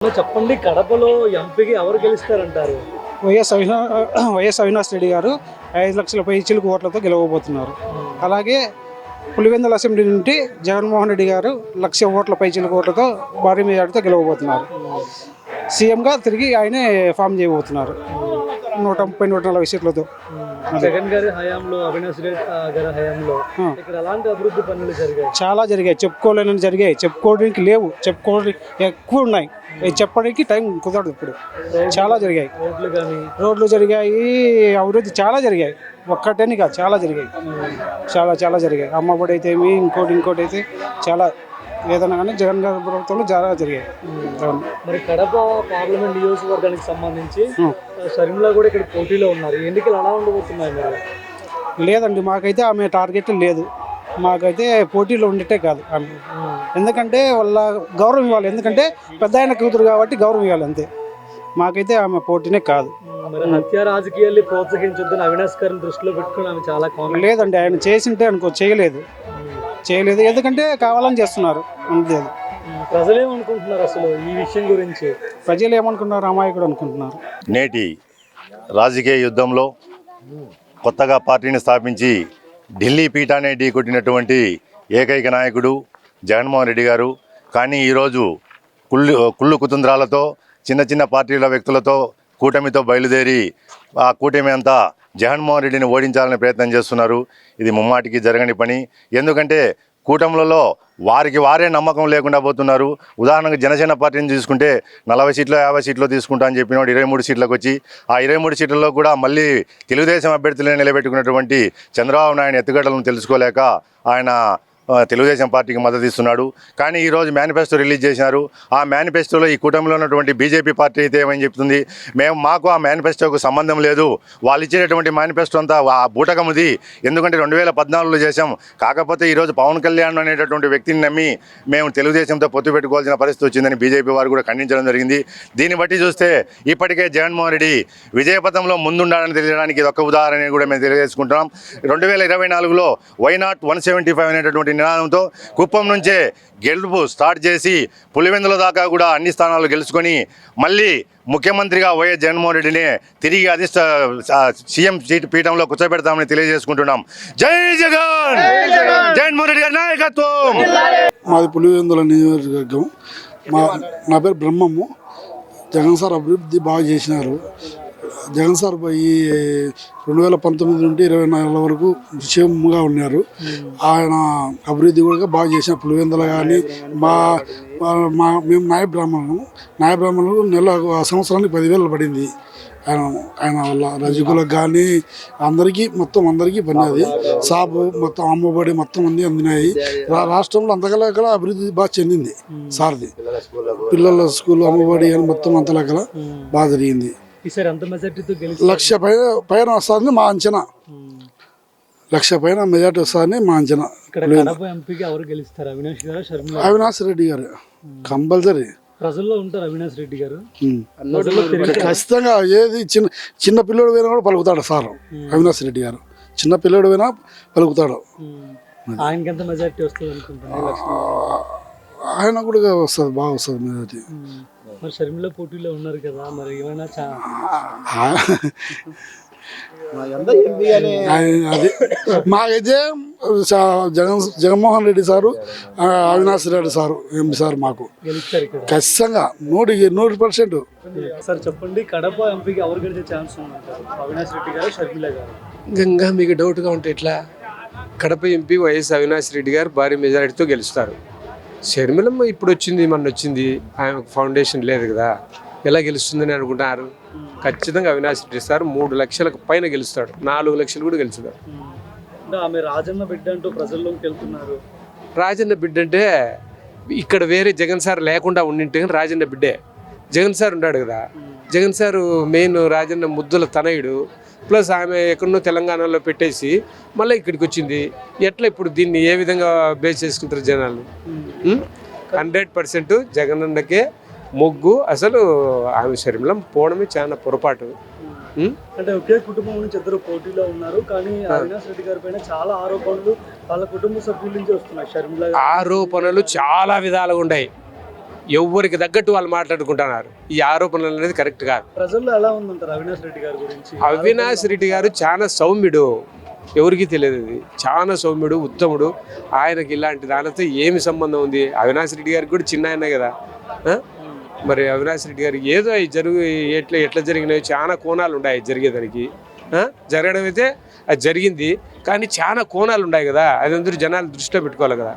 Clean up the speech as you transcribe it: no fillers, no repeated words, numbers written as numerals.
చెప్పండి, కడపలో ఎంపీకి ఎవరు గెలుస్తారంటారు? వైఎస్ అవినాష్ రెడ్డి గారు 5 లక్షల పైచిలుకు ఓట్లతో గెలవబోతున్నారు. అలాగే పులివెందుల అసెంబ్లీ నుండి జగన్మోహన్ రెడ్డి గారు 1,00,000 ఓట్ల పైచిలుకు ఓట్లతో భారీ మెజార్టీతో గెలవబోతున్నారు. సీఎంగా తిరిగి ఆయనే ఫామ్ చేయబోతున్నారు 130-140 సీట్లతో. జగన్ గారి హయాంలో, అవినాష్ రెడ్డి గారి హయాంలో ఇక్కడ ఎలాంటి అభివృద్ధి పనులు జరిగాయి? చాలా జరిగాయి, చెప్పుకోలేని జరిగాయి, చెప్పుకోవడానికి లేవు, చెప్పుకోవడానికి ఎక్కువ ఉన్నాయి, చెప్పడానికి టైం కుదరదు. ఇప్పుడు చాలా జరిగాయి, రోడ్లు జరిగాయి, అభివృద్ధి చాలా జరిగాయి, ఒక్కటని కాదు చాలా జరిగాయి, చాలా జరిగాయి. అమ్మఒడి అయితే ఏమి, ఇంకోటి అయితే చాలా ఏదైనా కానీ జగన్ గారి ప్రభుత్వంలో చాలా జరిగాయి. మరి కడప పార్లమెంట్ నియోజకవర్గానికి సంబంధించి షర్మిల కూడా ఇక్కడ పోటీలో ఉన్నారు. ఎన్నికలు ఎలా ఉండబోతున్నాయి? మరి లేదండి, మాకైతే ఆమె టార్గెట్ లేదు, మాకైతే పోటీలో ఉండేటే కాదు ఆమె. ఎందుకంటే వాళ్ళ గౌరవం ఇవ్వాలి, ఎందుకంటే పెద్ద ఆయన కూతురు కాబట్టి గౌరవం ఇవ్వాలి అంతే. మాకైతే ఆమె పోటీనే కాదు. మరి హత్య రాజకీయాల్ని ప్రోత్సహించొద్దని అవినాష్ గారిని దృష్టిలో పెట్టుకుని ఆమె చాలా కామెంట్. లేదండి, ఆయన చేసింటే అనుకో చేయలేదు, ఎందుకంటే కావాలని చేస్తున్నారు అంతే. ప్రజలు ఏమనుకుంటున్నారు అసలు ఈ విషయం గురించి? ప్రజలు ఏమనుకుంటున్నారు, అమాయకుడు అనుకుంటున్నారు. నేటి రాజకీయ యుద్ధంలో కొత్తగా పార్టీని స్థాపించి ఢిల్లీ పీఠాన్ని ఢీకొట్టినటువంటి ఏకైక నాయకుడు జగన్మోహన్ రెడ్డి గారు. కానీ ఈరోజు కుళ్ళు కుతంత్రాలతో చిన్న పార్టీల వ్యక్తులతో కూటమితో బయలుదేరి ఆ కూటమి అంతా జగన్మోహన్ రెడ్డిని ఓడించాలని ప్రయత్నం చేస్తున్నారు. ఇది ముమ్మాటికి జరగని పని. ఎందుకంటే కూటములలో వారే నమ్మకం లేకుండా పోతున్నారు. ఉదాహరణకు జనసేన పార్టీని తీసుకుంటే 40 సీట్లు 50 సీట్లు తీసుకుంటా అని చెప్పినోడు 23 సీట్లకు వచ్చి ఆ 23 సీట్లలో కూడా మళ్ళీ తెలుగుదేశం అభ్యర్థులనే నిలబెట్టుకున్నటువంటి చంద్రబాబు నాయుడు ఎత్తుగడలను తెలుసుకోలేక ఆయన తెలుగుదేశం పార్టీకి మద్దతు ఇస్తున్నాడు. కానీ ఈరోజు మేనిఫెస్టో రిలీజ్ చేసినారు. ఆ మేనిఫెస్టోలో ఈ కూటమిలో ఉన్నటువంటి బీజేపీ పార్టీ అయితే ఏమని చెప్తుంది, మాకు ఆ మేనిఫెస్టోకు సంబంధం లేదు, వాళ్ళు ఇచ్చేటటువంటి మేనిఫెస్టో అంతా ఆ బూటకముది, ఎందుకంటే 2014లో చేసాం. కాకపోతే ఈరోజు పవన్ కళ్యాణ్ అనేటటువంటి వ్యక్తిని నమ్మి మేము తెలుగుదేశంతో పొత్తు పెట్టుకోవాల్సిన పరిస్థితి వచ్చిందని బీజేపీ వారు కూడా ఖండించడం జరిగింది. దీన్ని బట్టి చూస్తే ఇప్పటికే జగన్మోహన్ రెడ్డి విజయపథంలో ముందుండాలని తెలియడానికి ఇది ఒక్క ఉదాహరణ కూడా మేము తెలియజేసుకుంటున్నాం. 2024లో వైనాట్ 175 అనేటటువంటి నినాదంతో కుప్పం నుంచే గెలుపు స్టార్ట్ చేసి పులివెందుల దాకా కూడా అన్ని స్థానాలు గెలుచుకొని మళ్ళీ ముఖ్యమంత్రిగా వైఎస్ జగన్మోహన్ రెడ్డిని తిరిగి సీఎం సీట్ పీఠంలో కూర్చోబెడతామని తెలియజేసుకుంటున్నాం. జై జగన్, జగన్మోహన్ రెడ్డి గారి నాయకత్వం. మాది పులివెందుల నియోజకవర్గం. నా పేరు బ్రహ్మము. జగన్ సార్ అభివృద్ధి బాగా చేసినారు. జగన్ సార్ ఈ 2019 నుండి 2024 వరకు క్షేమంగా ఉన్నారు. ఆయన అభివృద్ధి కూడా బాగా చేసిన పులివెందుల కానీ మేము నాయ బ్రాహ్మణులు నెల సంవత్సరానికి 10,000 పడింది ఆయన వల్ల. రజకులకు కానీ అందరికీ పడినది. సాబు మొత్తం అమ్మఒడి మొత్తం అన్నీ అందినాయి. రాష్ట్రంలో అంతకలా అభివృద్ధి బాగా చెందింది సార్ది. పిల్లల స్కూల్ అమ్మఒడి కానీ మొత్తం అంతలకలా బాగా జరిగింది. 1,00,000 పైన వస్తుందని మా అంచనా. 1,00,000 పైన మెజార్టీ వస్తుందని మా అంచనా. అవినాష్ రెడ్డి గారు కంపల్సరీ ప్రజల్లో ఉంటారు. అవినాష్ రెడ్డి గారు ఖచ్చితంగా ఏది చిన్న పిల్లడు పోయినా కూడా పలుకుతాడు సార్. అవినాష్ రెడ్డి గారు చిన్న పిల్లడు పోయినా పలుకుతాడు. ఆయనకి ఎంత మెజార్టీ వస్తుంది అనుకుంటున్నారు? ఆయన కూడా వస్తుంది, బాగా వస్తుంది మెజార్టీ. మరి షర్మిల పోటీలో ఉన్నారు కదా, మరి ఏమైనా అది మాకైతే Jaganmohan Reddy sir, Avinash Reddy sir, MP sir మాకు ఖచ్చితంగా 100%. సార్ చెప్పండి, కడప ఎంపీకి ఎవరు గెలిచే ఛాన్స్ ఉందంటారు? అవినాష్ రెడ్డి గారు, షర్మిల గారు? ఇంకా మీకు డౌట్గా ఉంటే ఎట్లా? కడప ఎంపీ వైఎస్ అవినాష్ రెడ్డి గారు భారీ మెజారిటీతో గెలుస్తారు. షర్మిలమ్మ ఇప్పుడు వచ్చింది, వచ్చింది, ఆమెకు ఫౌండేషన్ లేదు కదా, ఎలా గెలుస్తుందని అనుకుంటున్నారు? ఖచ్చితంగా అవినాష్ రెడ్డి సార్ 3 లక్షలకు పైన గెలుస్తాడు, 4 లక్షలు కూడా గెలుస్తాడు. ఆమె రాజన్న బిడ్డ అంటూ ప్రజల్లోకి వెళ్తున్నారు. రాజన్న బిడ్డ అంటే ఇక్కడ వేరే జగన్ సార్ లేకుండా ఉండింటే రాజన్న బిడ్డే. జగన్ సార్ ఉన్నాడు కదా, జగన్ సారు మెయిన్ రాజన్న ముద్దుల తనయుడు. ప్లస్ ఆమె ఎక్కడో తెలంగాణలో పెట్టేసి మళ్ళీ ఇక్కడికి వచ్చింది. ఎట్లా ఇప్పుడు దీన్ని ఏ విధంగా బేస్ చేసుకుంటారు జనాలు? 100% జగన్ అన్నకే మొగ్గు. అసలు ఆమె షర్మిల పోవడమే చాలా పొరపాటు. అంటే ఒకే కుటుంబం నుంచి ఇద్దరు పోటీలో ఉన్నారు, కానీ అవినాష్ రెడ్డి గారి పైన చాలా ఆరోపణలు వాళ్ళ కుటుంబ సభ్యుల నుంచి వస్తున్నాయి. షర్మిల ఆరోపణలు చాలా విధాలుగా ఉన్నాయి. ఎవరికి తగ్గట్టు వాళ్ళు మాట్లాడుకుంటున్నారు. ఈ ఆరోపణలు అనేది కరెక్ట్ కాదు. ప్రజల్లో ఎలా ఉందంటారు అవినాష్ రెడ్డి గారి గురించి? అవినాష్ రెడ్డి గారు చాలా సౌమ్యుడు, ఎవరికి తెలియదు. ఇది చాలా సౌమ్యుడు, ఉత్తముడు. ఆయనకి ఇలాంటి దానితో ఏమి సంబంధం ఉంది? అవినాష్ రెడ్డి గారికి కూడా చిన్న ఆయన కదా. మరి అవినాష్ రెడ్డి గారికి ఏదో ఎట్లా జరిగినాయో చాలా కోణాలు ఉన్నాయి జరిగేదానికి. జరగడం అయితే అది జరిగింది, కానీ చాలా కోణాలు ఉన్నాయి కదా. అది అందరూ జనాలు దృష్టిలో పెట్టుకోవాలి కదా.